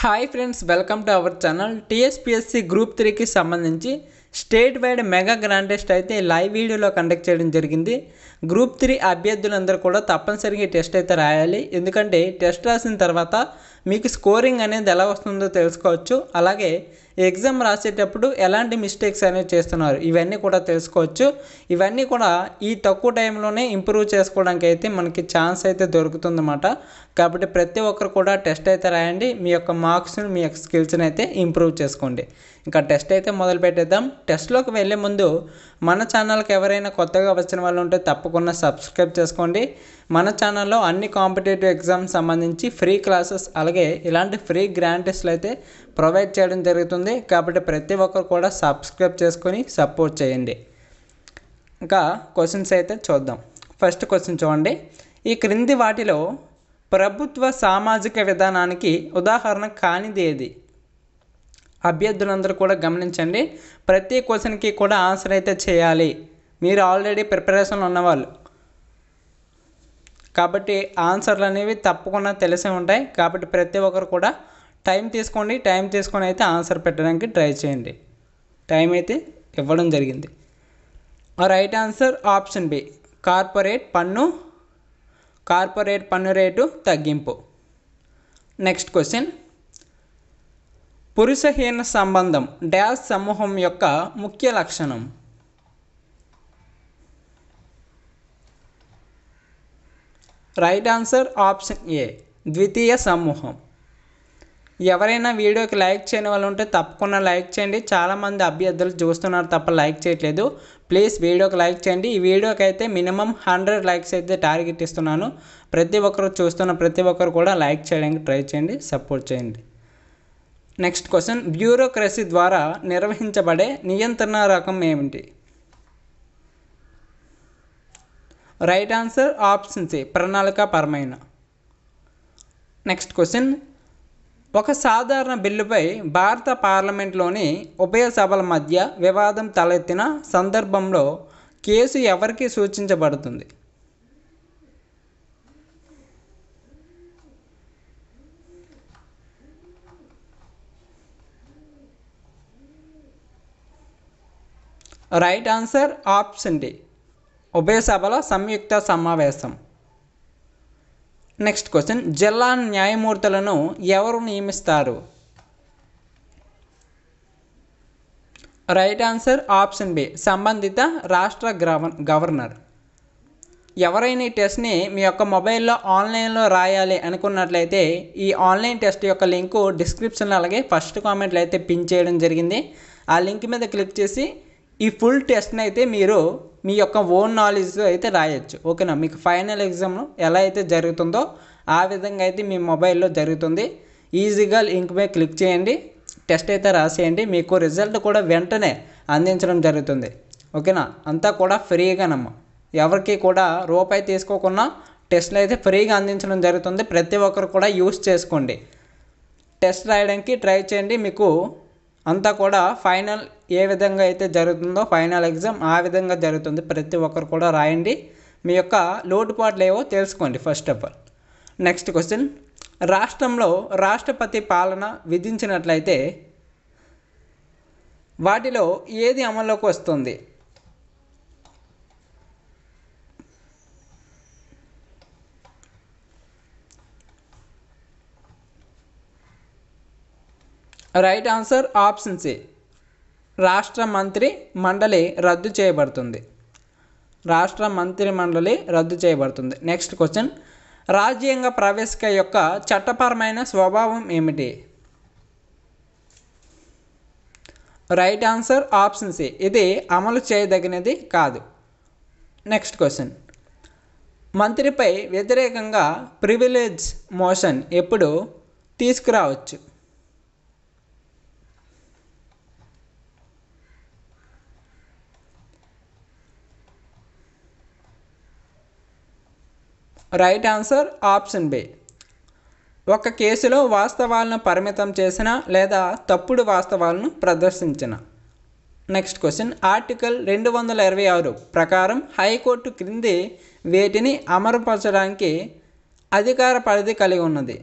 Hi friends, welcome to our channel. TSPSC group 3కి సంబంధించి state wide mega grand test అయితే live వీడియోలో conduct చేయడం జరిగింది. గ్రూప్ 3 అభ్యర్థులందరూ కూడా తప్పనిసరిగా ఈ టెస్ట్ అయితే రాయాలి. ఎందుకంటే టెస్ట్ రాసిన తర్వాత మీకు స్కోరింగ్ అనేది ఎలా వస్తుందో తెలుసుకోవచ్చు. అలాగే ఎగ్జామ్ రాసేటప్పుడు ఎలాంటి మిస్టేక్స్ అనేవి చేస్తున్నారు ఇవన్నీ కూడా తెలుసుకోవచ్చు. ఇవన్నీ కూడా ఈ తక్కువ టైంలోనే ఇంప్రూవ్ చేసుకోవడానికి అయితే మనకి ఛాన్స్ అయితే దొరుకుతుందన్నమాట. కాబట్టి ప్రతి ఒక్కరు కూడా టెస్ట్ అయితే రాయండి. మీ యొక్క మార్క్స్ని, మీ యొక్క స్కిల్స్ని అయితే ఇంప్రూవ్ చేసుకోండి. ఇంకా టెస్ట్ అయితే మొదలు పెట్టేద్దాం. టెస్ట్లోకి వెళ్ళే ముందు మన ఛానల్కి ఎవరైనా కొత్తగా వచ్చిన వాళ్ళు ఉంటే తప్పకుండా సబ్స్క్రైబ్ చేసుకోండి. మన ఛానల్లో అన్ని కాంపిటేటివ్ ఎగ్జామ్స్ సంబంధించి ఫ్రీ క్లాసెస్ అలాగే ఇలాంటి ఫ్రీ గ్రాండ్ టెస్ట్లు అయితే ప్రొవైడ్ చేయడం జరుగుతుంది. కాబట్టి ప్రతి ఒక్కరు కూడా సబ్స్క్రైబ్ చేసుకొని సపోర్ట్ చేయండి. ఇంకా క్వశ్చన్స్ అయితే చూద్దాం. ఫస్ట్ క్వశ్చన్ చూడండి. ఈ క్రింది వాటిలో ప్రభుత్వ సామాజిక విధానానికి ఉదాహరణ కానిది ఏది? అభ్యర్థులందరూ కూడా గమనించండి. ప్రతి క్వశ్చన్కి కూడా ఆన్సర్ అయితే చేయాలి. మీరు ఆల్రెడీ ప్రిపరేషన్లో ఉన్నవాళ్ళు కాబట్టి ఆన్సర్లు అనేవి తప్పకుండా తెలిసే ఉంటాయి. కాబట్టి ప్రతి ఒక్కరు కూడా టైం తీసుకోండి. టైం తీసుకొని అయితే ఆన్సర్ పెట్టడానికి ట్రై చేయండి. టైం అయితే ఇవ్వడం జరిగింది. Right answer option B, corporate పన్ను రేటు తగ్గింపు. Next question. పురుషహీన సంబంధం డాష్ సమూహం యొక్క ముఖ్య లక్షణం? రైట్ ఆన్సర్ ఆప్షన్ ఏ, ద్వితీయ సమూహం. ఎవరైనా వీడియోకి లైక్ చేయని వాళ్ళు ఉంటే తప్పకుండా లైక్ చేయండి. చాలామంది అభ్యర్థులు చూస్తున్నారు తప్ప లైక్ చేయట్లేదు. ప్లీజ్ వీడియోకి లైక్ చేయండి. ఈ వీడియోకి అయితే మినిమం 100 లైక్స్ అయితే టార్గెట్ ఇస్తున్నాను. ప్రతి ఒక్కరు చూస్తున్న ప్రతి ఒక్కరు కూడా లైక్ చేయడానికి ట్రై చేయండి, సపోర్ట్ చేయండి. Next question. బ్యూరోక్రసీ ద్వారా నిర్వహించబడే నియంత్రణ రకం ఏమిటి? రైట్ ఆన్సర్ ఆప్షన్ సి, ప్రణాళికాపరమైన. Next question. ఒక సాధారణ బిల్లుపై భారత పార్లమెంట్లోని ఉభయ సభల మధ్య వివాదం తలెత్తిన సందర్భంలో కేసు ఎవరికి సూచించబడుతుంది? రైట్ ఆన్సర్ ఆప్షన్ డి, ఉభయ సభల సంయుక్త సమావేశం. Next question. జిల్లా న్యాయమూర్తులను ఎవరు నియమిస్తారు? రైట్ ఆన్సర్ ఆప్షన్ బి, సంబంధిత రాష్ట్ర గవర్నర్. ఎవరైనా ఈ టెస్ట్ని మీ యొక్క మొబైల్లో ఆన్లైన్లో రాయాలి అనుకున్నట్లయితే ఈ ఆన్లైన్ టెస్ట్ యొక్క లింకు డిస్క్రిప్షన్లో అలాగే ఫస్ట్ కామెంట్లో అయితే పిన్ చేయడం జరిగింది. ఆ లింక్ మీద క్లిక్ చేసి ఈ ఫుల్ టెస్ట్ని అయితే మీరు మీ యొక్క ఓన్ నాలెడ్జ్తో అయితే రాయొచ్చు. ఓకేనా? మీకు ఫైనల్ ఎగ్జామ్ ఎలా అయితే జరుగుతుందో ఆ విధంగా అయితే మీ మొబైల్లో జరుగుతుంది. ఈజీగా లింక్ మీద క్లిక్ చేయండి, టెస్ట్ అయితే రాసేయండి. మీకు రిజల్ట్ కూడా వెంటనే అందించడం జరుగుతుంది. ఓకేనా? అంతా కూడా ఫ్రీగానమ్మా, ఎవరికి కూడా రూపాయి తీసుకోకుండా టెస్ట్లు అయితే ఫ్రీగా అందించడం జరుగుతుంది. ప్రతి ఒక్కరు కూడా యూస్ చేసుకోండి, టెస్ట్ రాయడానికి ట్రై చేయండి. మీకు అంతా కూడా ఫైనల్ ఏ విధంగా అయితే జరుగుతుందో ఫైనల్ ఎగ్జామ్ ఆ విధంగా జరుగుతుంది. ప్రతి ఒక్కరు కూడా రాయండి, మీ యొక్క లోటుపాట్లు ఏవో తెలుసుకోండి first of all. Next question. రాష్ట్రంలో రాష్ట్రపతి పాలన విధించినట్లయితే వాటిలో ఏది అమల్లోకి వస్తుంది? రైట్ ఆన్సర్ ఆప్షన్ సి, రాష్ట్ర మంత్రి మండలి రద్దు చేయబడుతుంది. రాష్ట్ర మంత్రి మండలి రద్దు చేయబడుతుంది. Next question. రాజ్యాంగ ప్రవేశిక యొక్క చట్టపరమైన స్వభావం ఏమిటి? రైట్ ఆన్సర్ ఆప్షన్ సి, ఇది అమలు చేయదగినది కాదు. Next question. మంత్రిపై వ్యతిరేకంగా ప్రివిలేజ్ మోషన్ ఎప్పుడు తీసుకురావచ్చు? రైట్ ఆన్సర్ ఆప్షన్ బి, ఒక కేసులో వాస్తవాలను పరిమితం చేసిన లేదా తప్పుడు వాస్తవాలను ప్రదర్శించిన. Next question. ఆర్టికల్ 226 ప్రకారం హైకోర్టు క్రింది వేటిని అమలుపరచడానికి అధికార పరిధి కలిగి ఉన్నది?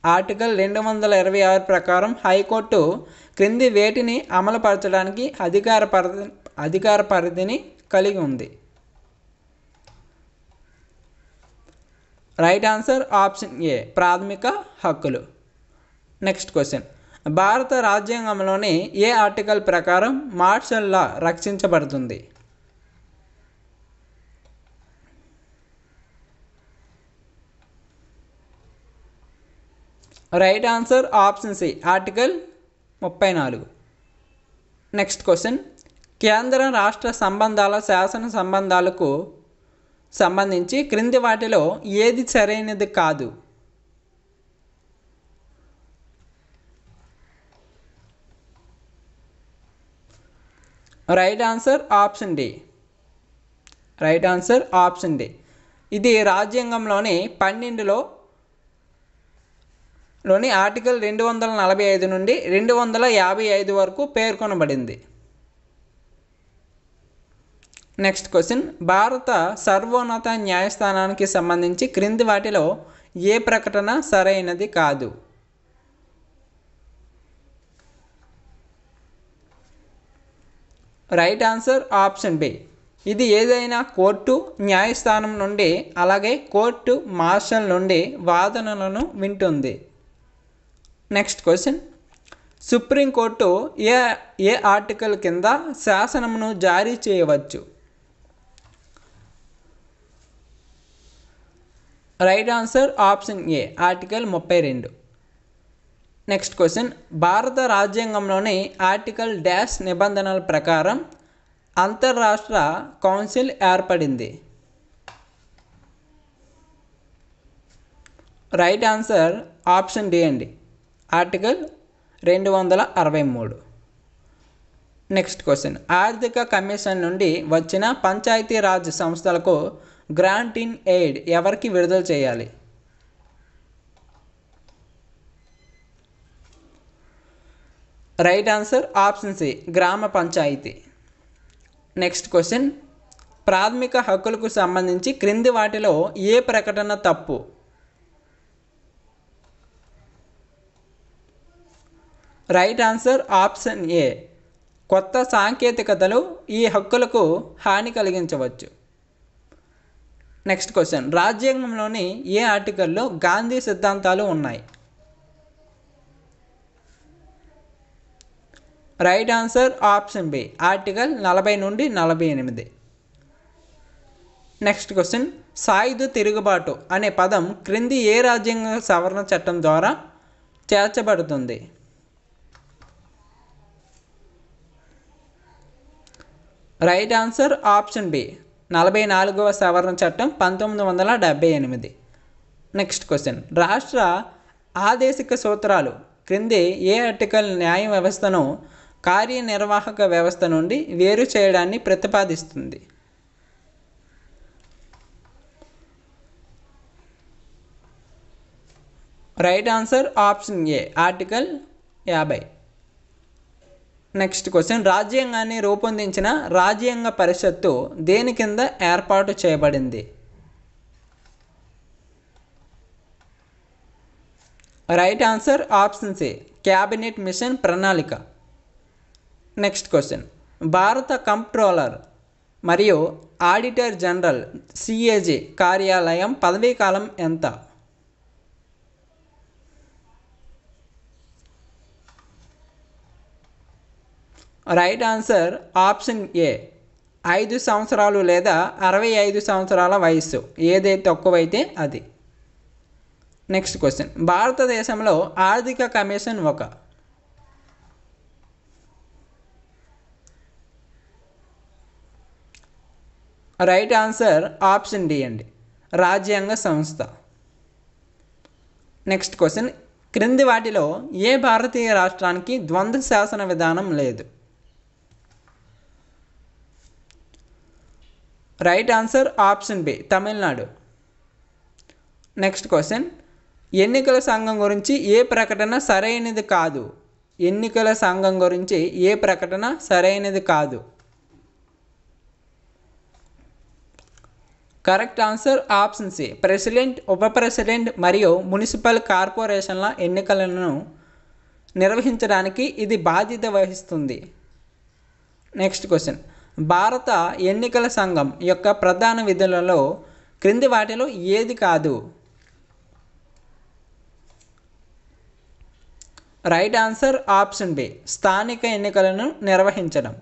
ఆర్టికల్ 226 ప్రకారం హైకోర్టు క్రింది వేటిని అమలుపరచడానికి అధికార పరిధిని కలిగి ఉంది. రైట్ ఆన్సర్ ఆప్షన్ ఏ ప్రాథమిక హక్కులు. నెక్స్ట్ క్వశ్చన్, భారత రాజ్యాంగంలోని ఏ ఆర్టికల్ ప్రకారం మార్షల్ లా రక్షించబడుతుంది? Right answer option C article 34. Next question, కేంద్ర రాష్ట్ర సంబంధాల శాసన సంబంధాలకు సంబంధించి క్రింది వాటిలో ఏది సరైనది కాదు? Right answer option D. Right answer option D. ఇది రాజ్యాంగంలోని 12లోని ఆర్టికల్ 245 నుండి 255 వరకు పేర్కొనబడింది. నెక్స్ట్ క్వశ్చన్, భారత సర్వోన్నత న్యాయస్థానానికి సంబంధించి క్రింది వాటిలో ఏ ప్రకటన సరైనది కాదు? Right answer option B. ఇది ఏదైనా కోర్టు, న్యాయస్థానం నుండి అలాగే కోర్టు మార్షల్ నుండి వాదనలను వింటుంది. నెక్స్ట్ క్వశ్చన్, సుప్రీంకోర్టు ఏ ఆర్టికల్ కింద శాసనమును జారీ చేయవచ్చు? Right answer option A article 32. Next question, భారత రాజ్యాంగంలోని ఆర్టికల్ డాష్ నిబంధనల ప్రకారం అంతర్రాష్ట్ర కౌన్సిల్ ఏర్పడింది. రైట్ ఆన్సర్ ఆప్షన్ డి అండి, ఆర్టికల్ 263. నెక్స్ట్ క్వశ్చన్, ఆర్థిక కమిషన్ నుండి వచ్చిన పంచాయతీరాజ్ సంస్థలకు గ్రాంట్ ఇన్ ఎయిడ్ ఎవరికి విడుదల చేయాలి? రైట్ ఆన్సర్ ఆప్షన్ సి గ్రామ పంచాయతీ. నెక్స్ట్ క్వశ్చన్, ప్రాథమిక హక్కులకు సంబంధించి క్రింది వాటిలో ఏ ప్రకటన తప్పు? రైట్ ఆన్సర్ ఆప్షన్ ఏ కొత్త సాంకేతికతలు ఈ హక్కులకు హాని కలిగించవచ్చు. నెక్స్ట్ క్వశ్చన్, రాజ్యాంగంలోని ఏ ఆర్టికల్లో గాంధీ సిద్ధాంతాలు ఉన్నాయి? Right answer option B article 40 నుండి 48. నెక్స్ట్ క్వశ్చన్, సాయుధ తిరుగుబాటు అనే పదం క్రింది ఏ రాజ్యాంగ సవరణ చట్టం ద్వారా చేర్చబడుతుంది? రైట్ ఆన్సర్ ఆప్షన్ బి 44వ సవరణ చట్టం 1978. నెక్స్ట్ క్వశ్చన్, రాష్ట్ర ఆదేశిక సూత్రాలు క్రింది ఏ ఆర్టికల్ న్యాయ వ్యవస్థను కార్యనిర్వాహక వ్యవస్థ నుండి వేరు చేయడాన్ని ప్రతిపాదిస్తుంది? Right answer option A article 50. Next question, రాజ్యాంగాన్ని రూపొందించిన రాజ్యాంగ పరిషత్తు దేని కింద ఏర్పాటు చేయబడింది? Right answer option C cabinet mission ప్రణాళిక. నెక్స్ట్ క్వశ్చన్, భారత కంప్ట్రోలర్ మరియు ఆడిటర్ జనరల్ సిఏజీ కార్యాలయం పదవీకాలం ఎంత? రైట్ ఆన్సర్ ఆప్షన్ ఏ 5 సంవత్సరాలు లేదా 65 సంవత్సరాల వయస్సు, ఏదైతే తక్కువైతే అది. నెక్స్ట్ క్వశ్చన్, భారతదేశంలో ఆర్థిక కమిషన్ ఒక రైట్ ఆన్సర్ ఆప్షన్ డి అండి రాజ్యాంగ సంస్థ. నెక్స్ట్ క్వశ్చన్, క్రింది వాటిలో ఏ భారతీయ రాష్ట్రానికి ద్వంద్వ శాసన విధానం లేదు? Right answer option B Tamil Nadu. Next question, ఎన్నికల సంఘం గురించి ఏ ప్రకటన సరైనది కాదు? ఎన్నికల సంఘం గురించి ఏ ప్రకటన సరైనది కాదు? Correct answer option C. President, ఉప ప్రెసిడెంట్ మరియు మున్సిపల్ కార్పొరేషన్ల ఎన్నికలను నిర్వహించడానికి ఇది బాధ్యత వహిస్తుంది. Next question. భారత ఎన్నికల సంఘం యొక్క ప్రధాన విధులలో క్రింది వాటిలో ఏది కాదు? Right answer option B. స్థానిక ఎన్నికలను నిర్వహించడం.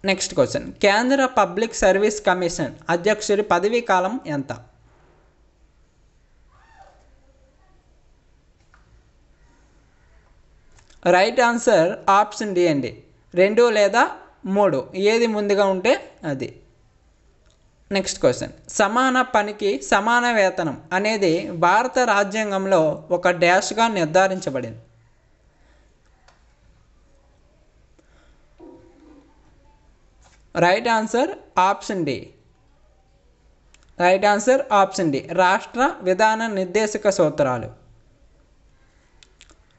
Next question. కేంద్ర పబ్లిక్ సర్వీస్ కమిషన్ అధ్యక్షుడి పదవీ కాలం ఎంత? రైట్ ఆన్సర్ ఆప్షన్ డి అండి. 2 లేదా 3, ఏది ముందుగా ఉంటే అది. Next question. సమాన పనికి సమాన వేతనం అనేది భారత రాజ్యాంగంలో ఒక డాష్గా నిర్ధారించబడింది. Right answer option D. Right answer option D. రాష్ట్ర విధాన నిర్దేశక సూత్రాలు.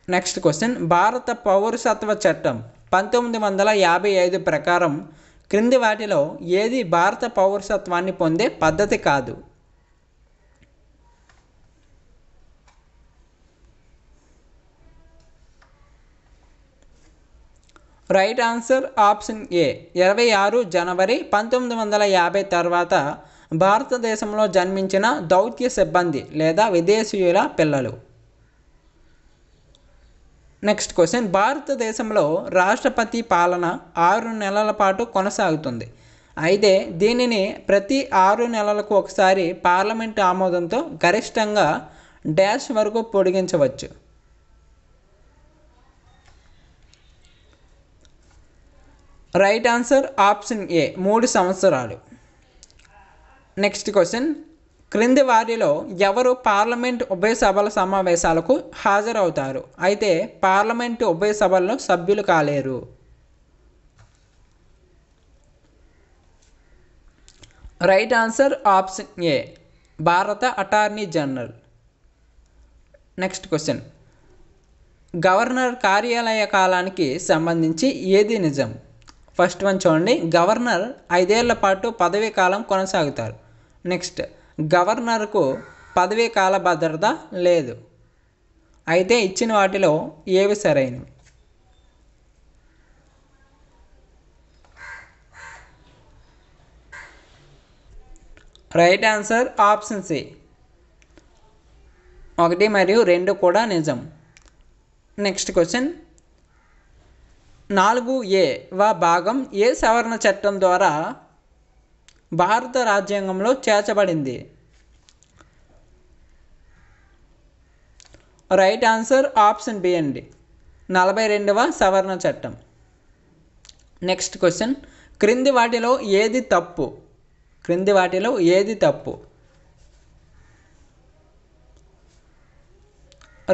Next question. భారత పౌరసత్వ చట్టం 1955 ప్రకారం క్రింది వాటిలో ఏది భారత పౌరసత్వాన్ని పొందే పద్ధతి కాదు? రైట్ ఆన్సర్ ఆప్షన్ ఏ. 26 జనవరి 1950 తర్వాత భారతదేశంలో జన్మించిన దౌత్య సిబ్బంది లేదా విదేశీయుల పిల్లలు. Next question. భారతదేశంలో రాష్ట్రపతి పాలన 6 నెలల పాటు కొనసాగుతుంది. అయితే దీనిని ప్రతి 6 నెలలకు ఒకసారి పార్లమెంటు ఆమోదంతో గరిష్టంగా డాష్ వరకు పొడిగించవచ్చు. రైట్ ఆన్సర్ ఆప్షన్ ఏ. 3 సంవత్సరాలు. Next question. క్రింది వారిలో ఎవరు పార్లమెంటు ఉభయ సభల సమావేశాలకు హాజరవుతారు అయితే పార్లమెంటు ఉభయ సభల్లో సభ్యులు కాలేరు? Right answer option A. భారత attorney general. Next question. Governor కార్యాలయ కాలానికి సంబంధించి ఏది నిజం? ఫస్ట్ వన్ చూడండి. గవర్నర్ 5 ఏళ్ల పాటు పదవీ కాలం కొనసాగుతారు. నెక్స్ట్, గవర్నర్కు పదవీ కాల భద్రత లేదు. అయితే ఇచ్చిన వాటిలో ఏవి సరైనవి? Right answer option C. 1 మరియు 2 కూడా నిజం. Next question. 4A భాగం ఏ సవరణ చట్టం ద్వారా భారత రాజ్యాంగంలో చేర్చబడింది? రైట్ ఆన్సర్ ఆప్షన్ బి అండి. 42వ సవరణ చట్టం. Next question. క్రింది వాటిలో ఏది తప్పు? క్రింది వాటిలో ఏది తప్పు?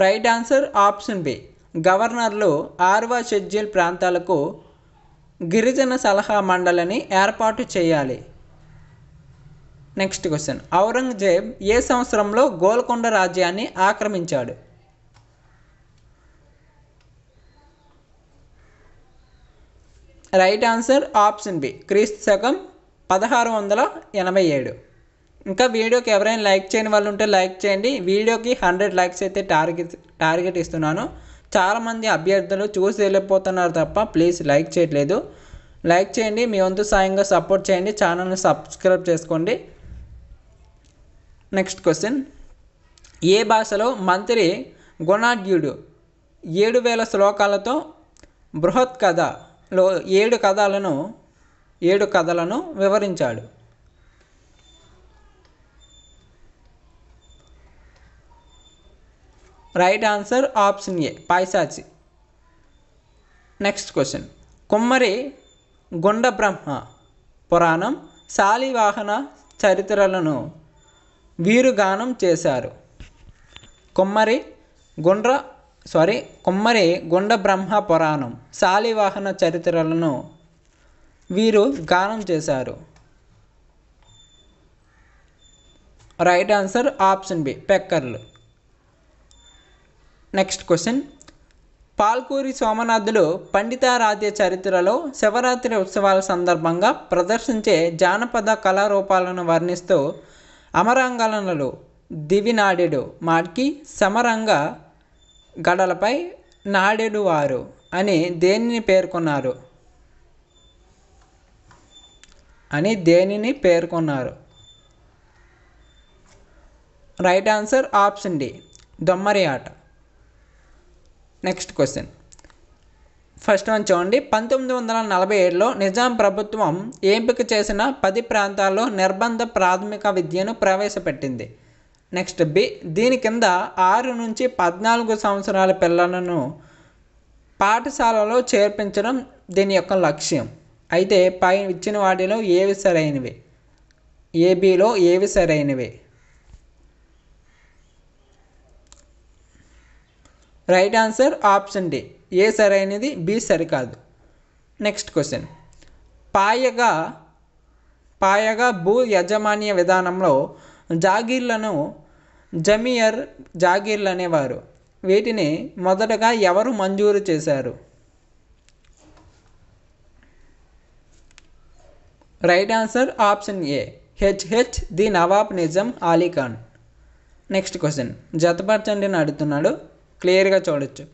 Right answer option B. గవర్నర్లు 6వ షెడ్యూల్ ప్రాంతాలకు గిరిజన సలహా మండలిని ఏర్పాటు చేయాలి. Next question. ఔరంగజేబ్ ఏ సంవత్సరంలో గోల్కొండ రాజ్యాన్ని ఆక్రమించాడు? Right answer option B. క్రీస్తు శకం 1687. ఇంకా వీడియోకి ఎవరైనా లైక్ చేయని వాళ్ళు ఉంటే లైక్ చేయండి. వీడియోకి 100 లైక్స్ అయితే టార్గెట్ ఇస్తున్నాను. చాలామంది అభ్యర్థులు చూసి వెళ్ళిపోతున్నారు తప్ప ప్లీజ్ లైక్ చేయట్లేదు. లైక్ చేయండి, మీ వంతు సాయంగా సపోర్ట్ చేయండి, ఛానల్ని సబ్స్క్రైబ్ చేసుకోండి. Next question. ఏ భాషలో మంత్రి గుణాఢ్యుడు 7000 శ్లోకాలతో బృహత్ కథలో 7 కథలను వివరించాడు? Right answer option A. Paishachi. Next question. కుమ్మరి గుండబ్రహ్మ పురాణం, శాలివాహన చరిత్రలను వీరు గానం చేశారు? కుమ్మరి గుండబ్రహ్మ పురాణం, శాలివాహన చరిత్రలను వీరు గానం చేశారు? Right answer option B. పెక్కర్లు. Next question. పాల్కూరి సోమనాథులు పండితారాధ్య చరిత్రలో శివరాత్రి ఉత్సవాల సందర్భంగా ప్రదర్శించే జానపద కళారూపాలను వర్ణిస్తూ అమరాంగణలు దివినాడెడు మాడ్కి సమరంగ గడలపై నాడెడు వారు అని దేనిని పేర్కొన్నారు? రైట్ ఆన్సర్ ఆప్షన్ డి, దొమ్మరి ఆట. నెక్స్ట్ క్వశ్చన్, ఫస్ట్ వన్ చూడండి. 1947లో నిజాం ప్రభుత్వం ఎంపిక చేసిన 10 ప్రాంతాల్లో నిర్బంధ ప్రాథమిక విద్యను ప్రవేశపెట్టింది. నెక్స్ట్ బి, దీని కింద 6 నుంచి 14 సంవత్సరాల పిల్లలను పాఠశాలలో చేర్పించడం దీని యొక్క లక్ష్యం. అయితే పై ఇచ్చిన వాటిలో ఏవి సరైనవి? ఏబిలో ఏవి సరైనవి? రైట్ ఆన్సర్ ఆప్షన్ డి, ఏ సరైనది, బి సరికాదు. నెక్స్ట్ క్వశ్చన్, పాయగా భూ యాజమాన్య విధానంలో జాగీర్లను జమీయర్ జాగీర్లు అనేవారు. వీటిని మొదటగా ఎవరు మంజూరు చేశారు? Right answer option A, HH the Nawab Nizam Ali Khan. Next question, జతపరచండి అని అడుగుతున్నాడు. క్లియర్గా చూడొచ్చు.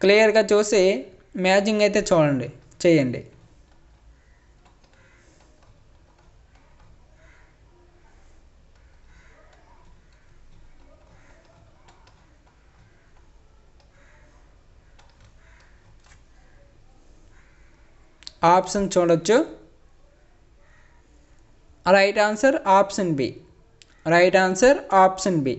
క్లియర్గా చూసి మ్యాచింగ్ అయితే చేయండి. ఆప్షన్ చూడొచ్చు. Right answer option B. Right answer option B.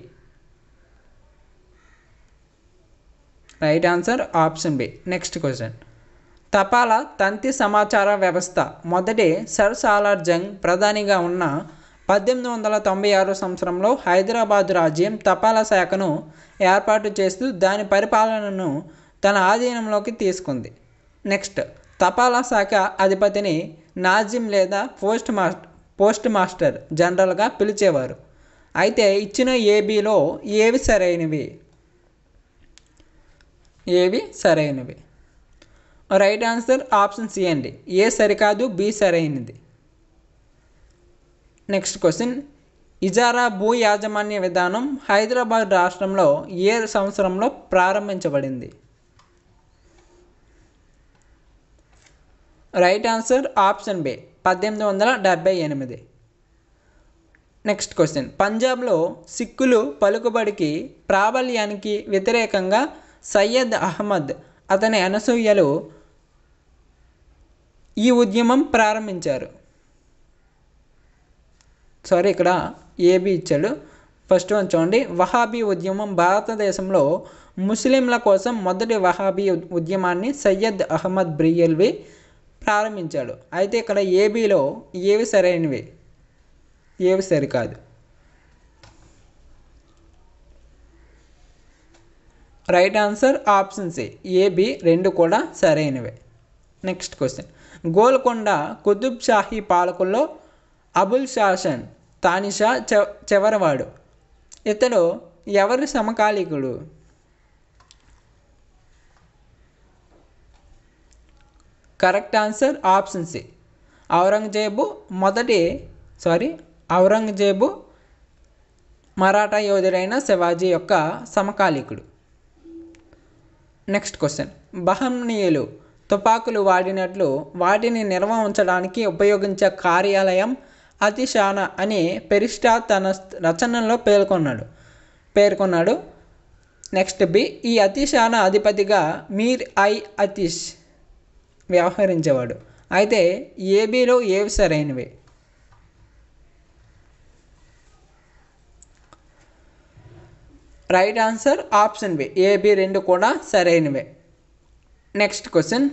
Right answer option B. Next question, తపాలా తంతి సమాచార వ్యవస్థ మొదటి సర్ సాలార్ జంగ్ ప్రధానిగా ఉన్న 1896 సంవత్సరంలో హైదరాబాదు రాజ్యం తపాలా శాఖను ఏర్పాటు చేస్తూ దాని పరిపాలనను తన ఆధీనంలోకి తీసుకుంది. నెక్స్ట్, తపాలా శాఖ అధిపతిని నాజిమ్ లేదా పోస్ట్ మాస్టర్ జనరల్గా పిలిచేవారు. అయితే ఇచ్చిన ఏబిలో ఏవి సరైనవి? రైట్ ఆన్సర్ ఆప్షన్ సి అండి, ఏ సరికాదు, బి సరైనది. నెక్స్ట్ క్వశ్చన్, ఇజారా భూ యాజమాన్య విధానం హైదరాబాద్ రాష్ట్రంలో ఏ సంవత్సరంలో ప్రారంభించబడింది? Right answer option B, 1878. Next question, పంజాబ్లో సిక్కులు పలుకుబడికి ప్రాబల్యానికి వ్యతిరేకంగా సయ్యద్ అహ్మద్ అతని అనసూయలు ఈ ఉద్యమం ప్రారంభించారు. ఇక్కడ ఏబి ఇచ్చాడు. ఫస్ట్ వన్ చూడండి. వహాబీ ఉద్యమం భారతదేశంలో ముస్లింల కోసం మొదటి వహాబీ ఉద్యమాన్ని సయ్యద్ అహ్మద్ బ్రియల్వి ప్రారంభించాడు. అయితే ఇక్కడ ఏబిలో ఏవి సరైనవి? ఏవి సరికాదు? Right answer option C, AB రెండు కూడా సరైనవే. నెక్స్ట్ క్వశ్చన్, గోల్కొండ కుతుబ్ షాహీ పాలకుల్లో అబుల్ షాషన్ తానిషా చివరివాడు. ఇతడు ఎవరి సమకాలీకుడు? Correct answer option C, Aurangzeb Maratha యోధుడైన శివాజీ యొక్క సమకాలీకుడు. నెక్స్ట్ క్వశ్చన్, బహమనీయులు తుపాకులు వాడినట్లు వాటిని నిల్వ ఉంచడానికి ఉపయోగించే కార్యాలయం అతిషానా అని పెరిస్టా తన రచనలో పేర్కొన్నాడు. నెక్స్ట్ బి, ఈ అతిషానా అధిపతిగా మీర్ అతీష్ వ్యవహరించేవాడు. అయితే ఏబిలో ఏవి సరైనవి? Right answer option B, A B రెండు కూడా సరైనవే. నెక్స్ట్ క్వశ్చన్,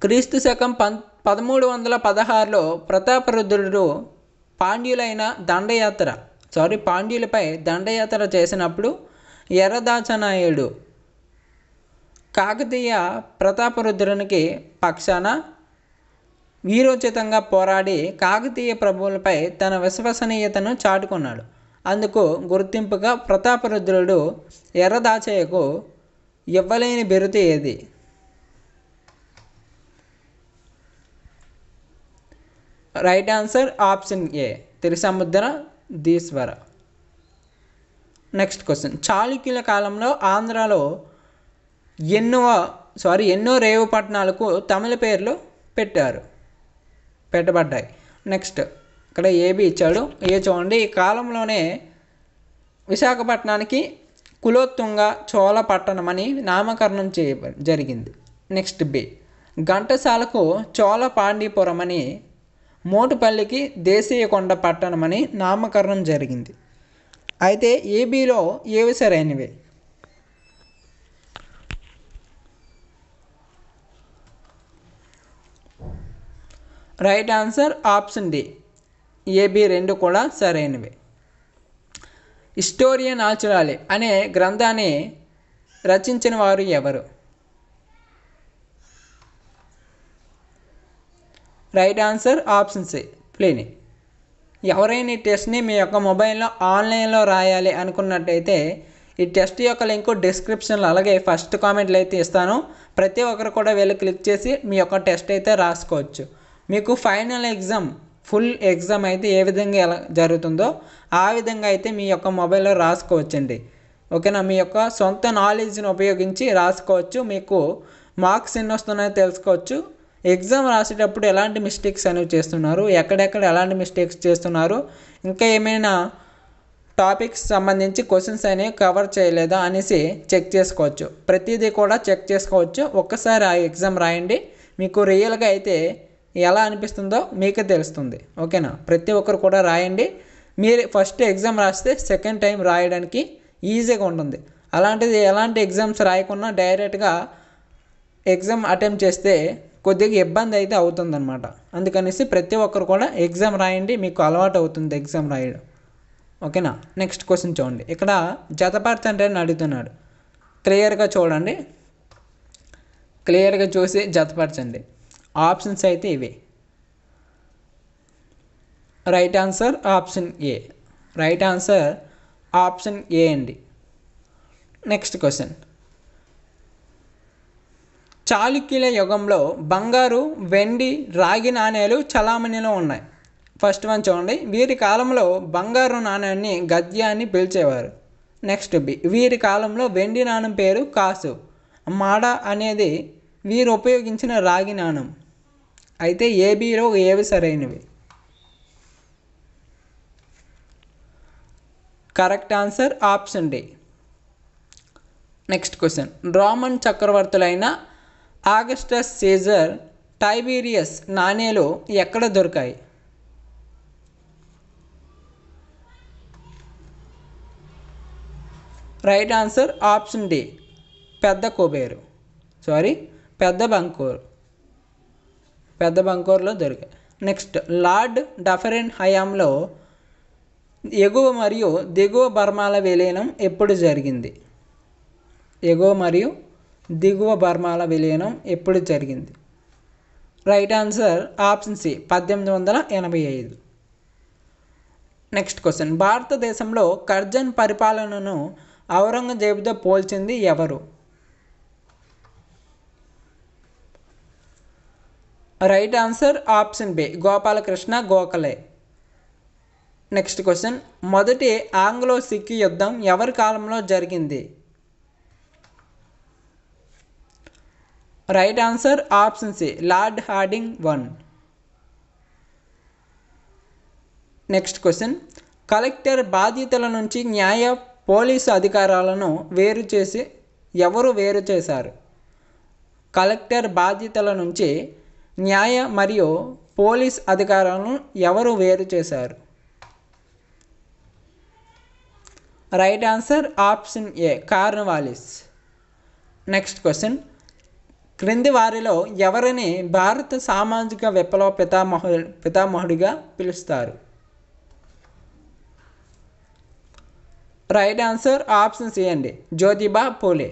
క్రీస్తు శకం 1316లో ప్రతాపరుద్రుడు పాండ్యులపై దండయాత్ర చేసినప్పుడు ఎర్రదాచనాయుడు కాకతీయ ప్రతాపరుద్రునికి పక్షాన వీరోచితంగా పోరాడి కాకతీయ ప్రభువులపై తన విశ్వసనీయతను చాటుకున్నాడు. అందుకు గుర్తింపుగా ప్రతాపరుద్రుడు ఎర్రదాచయ్యకు ఇవ్వలేని బిరుదు ఏది? రైట్ ఆన్సర్ ఆప్షన్ ఏ త్రిసముద్ర ధీశ్వర. నెక్స్ట్ క్వశ్చన్, చాళుక్యుల కాలంలో ఆంధ్రాలో ఎన్నో రేవు పట్టణాలకు తమిళ పేర్లు పెట్టబడ్డాయి. నెక్స్ట్ ఇక్కడ ఏబి ఇచ్చాడు. చూడండి, ఈ కాలంలోనే విశాఖపట్నానికి కులోత్తుంగ చోళ పట్టణం అని నామకరణం జరిగింది. నెక్స్ట్ బి, ఘంటసాలకు చోళ పాండీపురం అని, మోటుపల్లికి దేశీయకొండ పట్టణం అని నామకరణం జరిగింది. అయితే ఏబిలో ఏవి సరైనవి? Right answer option D, A B రెండు కూడా సరైనవి. హిస్టోరియా నాచురాలి అనే గ్రంథాన్ని రచించిన వారు ఎవరు? Right answer option C, ప్లీని. ఎవరైనా ఈ టెస్ట్ని మీ యొక్క మొబైల్లో ఆన్లైన్లో రాయాలి అనుకున్నట్టయితే ఈ టెస్ట్ యొక్క లింకు డిస్క్రిప్షన్లో అలాగే ఫస్ట్ కామెంట్లో అయితే ఇస్తాను. ప్రతి ఒక్కరు కూడా వెళ్ళి క్లిక్ చేసి మీ యొక్క టెస్ట్ అయితే రాసుకోవచ్చు. మీకు ఫైనల్ ఎగ్జామ్, ఫుల్ ఎగ్జామ్ అయితే ఏ విధంగా ఎలా జరుగుతుందో ఆ విధంగా అయితే మీ యొక్క మొబైల్లో రాసుకోవచ్చండి. ఓకేనా? మీ యొక్క సొంత నాలెడ్జ్ని ఉపయోగించి రాసుకోవచ్చు. మీకు మార్క్స్ ఎన్ని వస్తున్నాయో తెలుసుకోవచ్చు. ఎగ్జామ్ రాసేటప్పుడు ఎలాంటి మిస్టేక్స్ అనేవి చేస్తున్నారు, ఎక్కడెక్కడ ఎలాంటి మిస్టేక్స్ చేస్తున్నారు, ఇంకా ఏమైనా టాపిక్స్ సంబంధించి క్వశ్చన్స్ అనేవి కవర్ చేయలేదా అనేసి చెక్ చేసుకోవచ్చు. ప్రతిదీ కూడా చెక్ చేసుకోవచ్చు. ఒక్కసారి ఆ ఎగ్జామ్ రాయండి, మీకు రియల్గా అయితే ఎలా అనిపిస్తుందో మీకే తెలుస్తుంది. ఓకేనా? ప్రతి ఒక్కరు కూడా రాయండి. మీరు ఫస్ట్ ఎగ్జామ్ రాస్తే సెకండ్ టైం రాయడానికి ఈజీగా ఉంటుంది. అలాంటిది ఎలాంటి ఎగ్జామ్స్ రాయకుండా డైరెక్ట్గా ఎగ్జామ్ అటెంప్ట్ చేస్తే కొద్దిగా ఇబ్బంది అయితే అవుతుందన్నమాట. అందుకనేసి ప్రతి ఒక్కరు కూడా ఎగ్జామ్ రాయండి, మీకు అలవాటు అవుతుంది ఎగ్జామ్ రాయడం. ఓకేనా? నెక్స్ట్ క్వశ్చన్ చూడండి. ఇక్కడ జతపరచండి అని అడుగుతున్నాడు. క్లియర్గా చూడండి, క్లియర్గా చూసి జతపరచండి. ఆప్షన్స్ అయితే ఇవి. Right answer option A. Right answer option A అండి. నెక్స్ట్ క్వశ్చన్, చాళుక్యుల యుగంలో బంగారు, వెండి, రాగి నాణేలు చలామణిలో ఉన్నాయి. ఫస్ట్ వన్ చూడండి, వీరి కాలంలో బంగారు నాణ్యాన్ని గద్య అని పిలిచేవారు. నెక్స్ట్ బి, వీరి కాలంలో వెండి నాణం పేరు కాసు. మాడ అనేది వీరు ఉపయోగించిన రాగి నాణం. అయితే ఏబిలో ఏవి సరైనవి? Correct answer option D. Next question, Roman చక్రవర్తులైన ఆగస్టస్ సీజర్, టైబీరియస్ నాణేలు ఎక్కడ దొరికాయి? రైట్ ఆన్సర్ ఆప్షన్ డి, పెద్ద బంకోర్లో దొరికాయి. నెక్స్ట్, లార్డ్ డఫరెన్ హయాంలో ఎగువ మరియు దిగువ బర్మాల విలీనం ఎప్పుడు జరిగింది? ఎగువ మరియు దిగువ బర్మాల విలీనం ఎప్పుడు జరిగింది? Right answer option C, 1885. Next question, భారతదేశంలో కర్జన్ పరిపాలనను ఔరంగజేబుతో పోల్చింది ఎవరు? Right answer option B, Gopalakrishna Gokhale. Next question, మొదటి ఆంగ్లో సిక్కి యుద్ధం ఎవరి కాలంలో జరిగింది? Right answer option C, lord Hardinge 1. Next question, collector బాధ్యతల నుంచి న్యాయ, పోలీసు అధికారాలను ఎవరు వేరు చేశారు? కలెక్టర్ బాధ్యతల నుంచి న్యాయ మరియు పోలీస్ అధికారాలను ఎవరు వేరు చేశారు? రైట్ ఆన్సర్ ఆప్షన్ ఏ, కార్న్వాలిస్. నెక్స్ట్ క్వశ్చన్, క్రింది వారిలో ఎవరిని భారత సామాజిక విప్లవ పితామహుడిగా పిలుస్తారు? రైట్ ఆన్సర్ ఆప్షన్ సి అండి, జ్యోతిబా పూలే.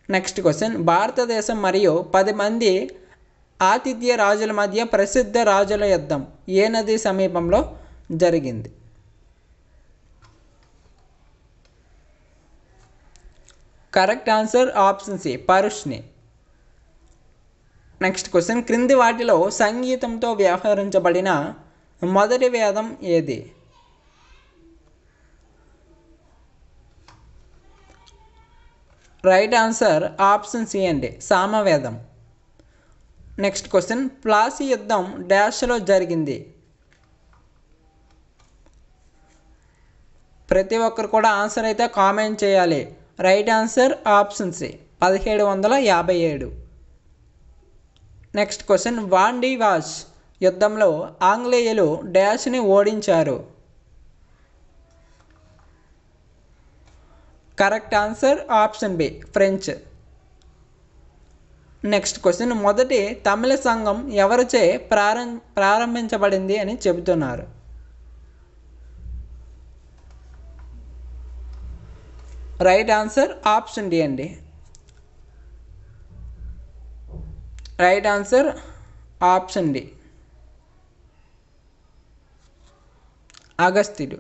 నెక్స్ట్ క్వశ్చన్, భారతదేశం మరియు 10 మంది ఆతిథ్య రాజుల మధ్య ప్రసిద్ధ రాజుల యుద్ధం ఏ నది సమీపంలో జరిగింది? Correct answer option C Parushni. Next question, క్రింది వాటిలో సంగీతంతో వ్యవహరించబడిన మొదటి వేదం ఏది? రైట్ ఆన్సర్ ఆప్షన్ సి అండి సామవేదం. నెక్స్ట్ క్వశ్చన్, ప్లాసీ యుద్ధం డాష్లో జరిగింది? ప్రతి ఒక్కరు కూడా ఆన్సర్ అయితే కామెంట్ చేయాలి. Right answer option C 1757. Next question, Wandiwash యుద్ధంలో ఆంగ్లేయులు డాష్ని ఓడించారు? Correct answer option B French. Next question, మొదటి తమిళ సంఘం ఎవరిచే ప్రారంభించబడింది అని చెబుతున్నారు? రైట్ ఆన్సర్ ఆప్షన్ డి అండి. రైట్ ఆన్సర్ ఆప్షన్ డి అగస్త్యుడు.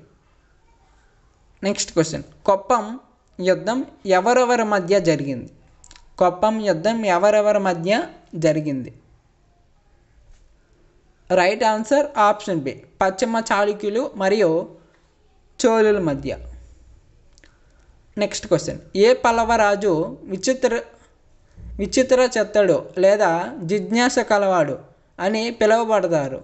నెక్స్ట్ క్వశ్చన్, కొప్పం యుద్ధం ఎవరెవరి మధ్య జరిగింది? కొప్పం యుద్ధం ఎవరెవరి మధ్య జరిగింది? రైట్ ఆన్సర్ ఆప్షన్ బి పశ్చిమ చాళుక్యులు మరియు చోళుల మధ్య. నెక్స్ట్ క్వశ్చన్, ఏ పల్లవరాజు విచిత్ర చెత్తడు లేదా జిజ్ఞాస కలవాడు అని పిలువబడ్డారు?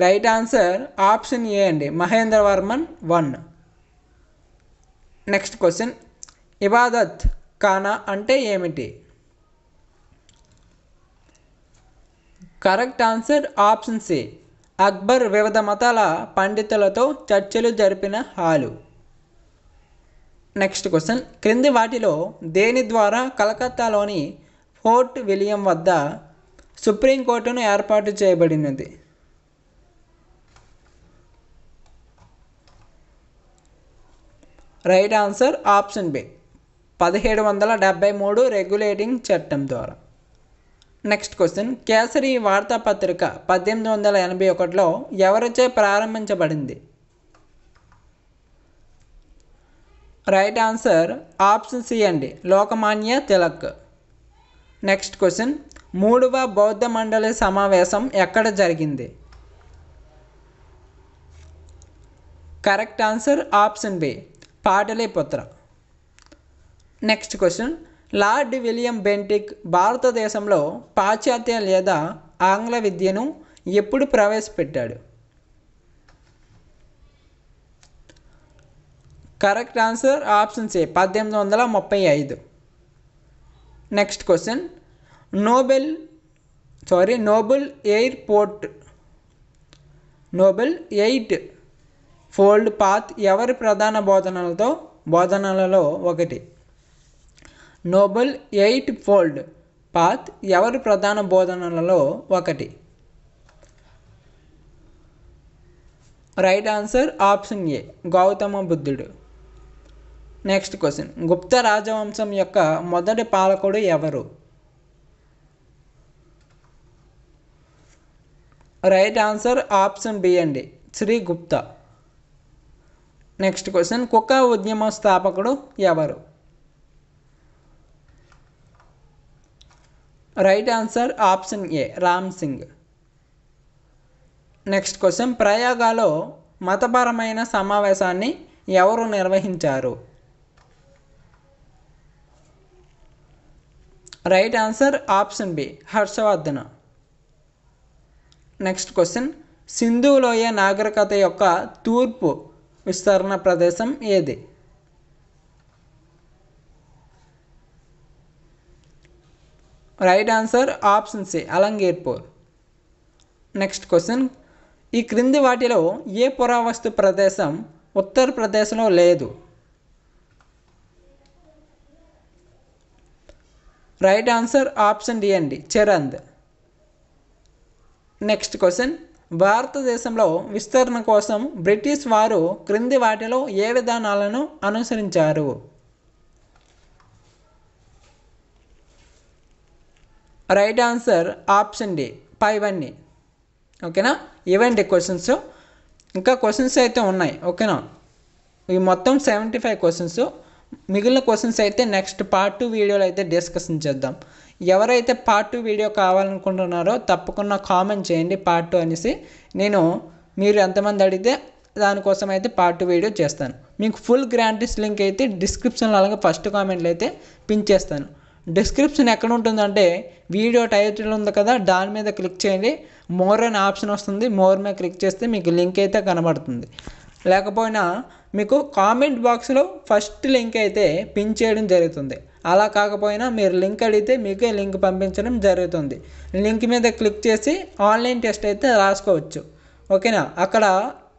రైట్ ఆన్సర్ ఆప్షన్ ఏ అండి మహేంద్రవర్మన్ 1. నెక్స్ట్ క్వశ్చన్, ఇబాదత్ ఖానా అంటే ఏమిటి? Correct answer option C Akbar వివిధ మతాల పండితులతో చర్చలు జరిపిన హాలు. నెక్స్ట్ క్వశ్చన్, క్రింది వాటిలో దేని ద్వారా కలకత్తాలోని ఫోర్ట్ విలియం వద్ద సుప్రీంకోర్టును ఏర్పాటు చేయబడినది? Right answer option B 1773 regulating చట్టం ద్వారా. నెక్స్ట్ క్వశ్చన్, కేసరి వార్తాపత్రిక 1881లో ఎవరిచే ప్రారంభించబడింది? రైట్ ఆన్సర్ ఆప్షన్ సి అండి లోకమాన్య తిలక్. నెక్స్ట్ క్వశ్చన్, 3వ బౌద్ధ మండలి సమావేశం ఎక్కడ జరిగింది? Correct answer option B Pataliputra. Next question, Lord William Bentinck భారతదేశంలో పాశ్చాత్య లేదా ఆంగ్ల విద్యను ఎప్పుడు ప్రవేశపెట్టాడు? Correct answer option C 1835. Next question, noble eightfold path ఎవరి ప్రధాన బోధనలలో ఒకటి? నోబెల్ ఎయిట్ ఫోల్డ్ పాత్ ఎవరి ప్రధాన బోధనలలో ఒకటి? Right answer option A Gautama బుద్ధుడు. నెక్స్ట్ క్వశ్చన్, గుప్త రాజవంశం యొక్క మొదటి పాలకుడు ఎవరు? రైట్ ఆన్సర్ ఆప్షన్ బి అండి శ్రీగుప్త. నెక్స్ట్ క్వశ్చన్, కుకా ఉద్యమ స్థాపకుడు ఎవరు? Right answer option A Ram Singh. Next question, ప్రయాగలో మతపరమైన సమావేశాన్ని ఎవరు నిర్వహించారు? Right answer option B Harshavardhana. Next question, Sindhu లోయ నాగరికత యొక్క తూర్పు విస్తరణ ప్రదేశం ఏది? Right answer option C Alamgirpur. Next question, ఈ క్రింది వాటిలో ఏ పురావస్తు ప్రదేశం ఉత్తరప్రదేశ్లో లేదు? రైట్ ఆన్సర్ ఆప్షన్ డి అండి చరంద్. నెక్స్ట్ క్వశ్చన్, భారతదేశంలో విస్తరణ కోసం బ్రిటిష్ వారు క్రింది వాటిలో ఏ విధానాలను అనుసరించారు? రైట్ ఆన్సర్ ఆప్షన్ డి పైవన్నీ. ఓకేనా, ఇవండి క్వశ్చన్స్. ఇంకా క్వశ్చన్స్ అయితే ఉన్నాయి. ఓకేనా. ఈ మొత్తం 75 క్వశ్చన్స్. మిగిలిన క్వశ్చన్స్ అయితే నెక్స్ట్ పార్ట్ 2 వీడియోలో అయితే డిస్కషన్ చేద్దాం. ఎవరైతే పార్ట్ 2 వీడియో కావాలనుకుంటున్నారో తప్పకుండా కామెంట్ చేయండి పార్ట్ 2 అనేసి. మీరు ఎంతమంది అడిగితే దానికోసం అయితే పార్ట్ 2 వీడియో చేస్తాను. మీకు ఫుల్ గ్రాంటీస్ లింక్ అయితే డిస్క్రిప్షన్లో అలాగే ఫస్ట్ కామెంట్లో అయితే పిన్ చేస్తాను. డిస్క్రిప్షన్ ఎక్కడ ఉంటుందంటే వీడియో టైటిల్ ఉంది కదా, దాని మీద క్లిక్ చేయండి. మోర్ అనే ఆప్షన్ వస్తుంది. మోర్ మీద క్లిక్ చేస్తే మీకు లింక్ అయితే కనబడుతుంది. లేకపోయినా మీకు కామెంట్ బాక్స్లో ఫస్ట్ లింక్ అయితే పిన్ చేయడం జరుగుతుంది. అలా కాకపోయినా మీరు లింక్ అడిగితే మీకే లింక్ పంపించడం జరుగుతుంది. లింక్ మీద క్లిక్ చేసి ఆన్లైన్ టెస్ట్ అయితే రాసుకోవచ్చు. ఓకేనా? అక్కడ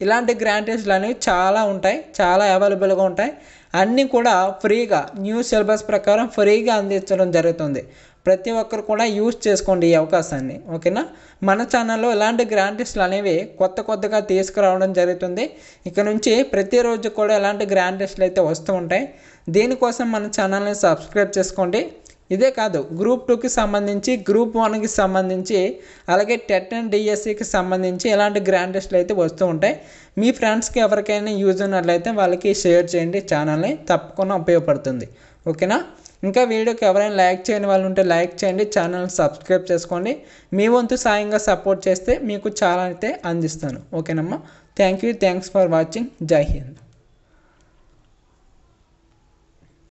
ఇలాంటి గ్రాంటీస్లు అనేవి చాలా ఉంటాయి, చాలా అవైలబుల్గా ఉంటాయి. అన్నీ కూడా ఫ్రీగా న్యూ సిలబస్ ప్రకారం ఫ్రీగా అందించడం జరుగుతుంది. ప్రతి ఒక్కరు కూడా యూజ్ చేసుకోండి ఈ అవకాశాన్ని. ఓకేనా? మన ఛానల్లో ఇలాంటి గ్రాంటీస్లు అనేవి కొత్తగా తీసుకురావడం జరుగుతుంది. ఇక నుంచి ప్రతిరోజు కూడా ఇలాంటి గ్రాంటీస్లు అయితే వస్తూ ఉంటాయి. దీనికోసం మన ఛానల్ని సబ్స్క్రైబ్ చేసుకోండి. ఇదే కాదు, గ్రూప్ 2కి సంబంధించి, గ్రూప్ 1కి సంబంధించి, అలాగే టెట్ అండ్ డిఎస్సికి సంబంధించి ఇలాంటి గ్రాంటీస్లు అయితే వస్తూ ఉంటాయి. మీ ఫ్రెండ్స్కి ఎవరికైనా యూజ్ ఉన్నట్లయితే వాళ్ళకి షేర్ చేయండి. ఛానల్ని తప్పకుండా ఉపయోగపడుతుంది. ఓకేనా? ఇంకా వీడియోకి ఎవరైనా లైక్ చేయని వాళ్ళు ఉంటే లైక్ చేయండి. ఛానల్ని సబ్స్క్రైబ్ చేసుకోండి. మీ వంతు సాయంగా సపోర్ట్ చేస్తే మీకు చాలా అయితే అందిస్తాను. ఓకేనమ్మా? Thanks for watching. జై హింద్.